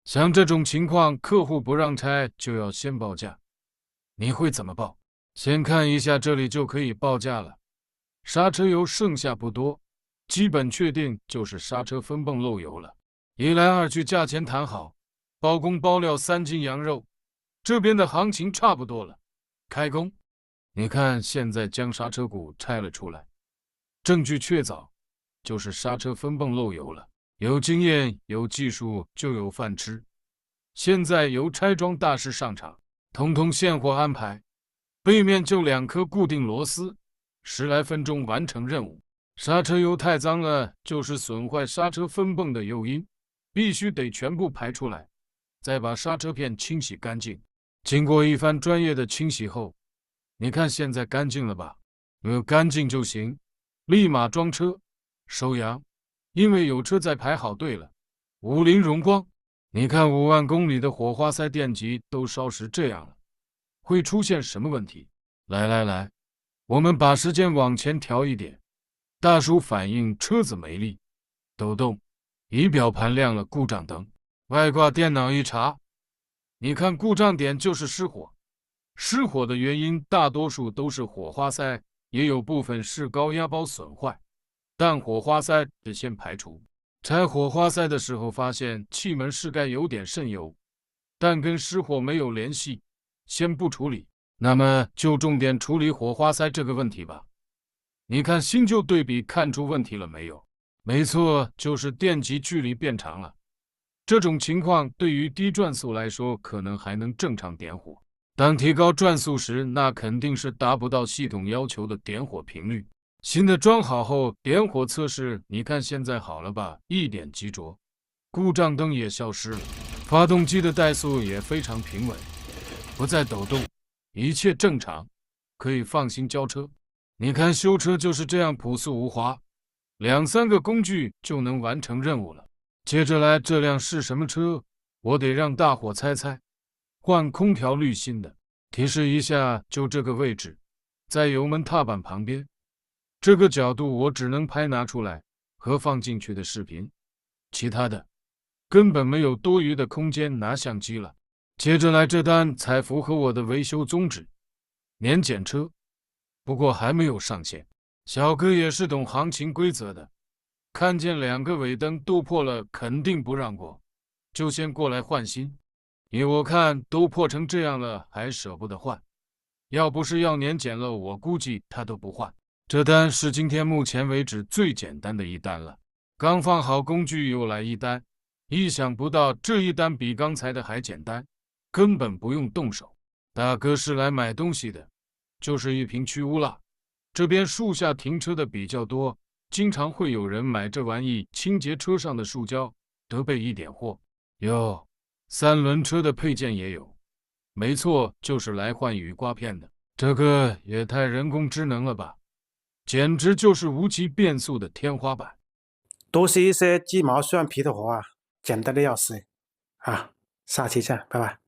像这种情况，客户不让拆就要先报价，你会怎么报？先看一下这里就可以报价了。刹车油剩下不多，基本确定就是刹车分泵漏油了。一来二去，价钱谈好，包工包料3斤羊肉，这边的行情差不多了，开工。你看，现在将刹车骨拆了出来，证据确凿，就是刹车分泵漏油了。有经验、有技术就有饭吃。现在由拆装大师上场，统统现货安排，背面就2颗固定螺丝，10来分钟完成任务。刹车油太脏了，就是损坏刹车分泵的诱因，必须得全部排出来，再把刹车片清洗干净。经过一番专业的清洗后，你看现在干净了吧？干净就行，立马装车收洋。因为有车在排好队了。五菱荣光，你看5万公里的火花塞电极都烧实这样了，会出现什么问题？来，我们把时间往前调一点。大叔反映车子没力，抖动，仪表盘亮了故障灯，外挂电脑一查，你看故障点就是失火。失火的原因大多数都是火花塞，也有部分是高压包损坏。但火花塞得先排除。拆火花塞的时候发现气门室盖有点渗油，但跟失火没有联系，先不处理。那么就重点处理火花塞这个问题吧。你看新旧对比，看出问题了没有？没错，就是电极距离变长了。这种情况对于低转速来说可能还能正常点火，当提高转速时，那肯定是达不到系统要求的点火频率。新的装好后，点火测试，你看现在好了吧？一点急着，故障灯也消失了，发动机的怠速也非常平稳，不再抖动，一切正常，可以放心交车。你看修车就是这样朴素无华，2、3个工具就能完成任务了。接着来，这辆是什么车？我得让大伙猜猜。换空调滤芯的，提示一下，就这个位置，在油门踏板旁边。这个角度我只能拍拿出来和放进去的视频，其他的根本没有多余的空间拿相机了。接着来这单才符合我的维修宗旨，年检车，不过还没有上线。小哥也是懂行情规则的，看见2个尾灯都破了，肯定不让过，就先过来换新。依我看都破成这样了，还舍不得换，要不是要年检了，我估计他都不换。这单是今天目前为止最简单的一单了，刚放好工具又来一单，意想不到这一单比刚才的还简单，根本不用动手。大哥是来买东西的，就是一瓶去污蜡。这边树下停车的比较多，经常会有人买这玩意清洁车上的塑胶，得备一点货。哟，3轮车的配件也有，没错，就是来换雨刮片的。这个也太人工智能了吧，简直就是无级变速的天花板。都是一些鸡毛蒜皮的活啊，简单的要死啊！下期见，拜拜。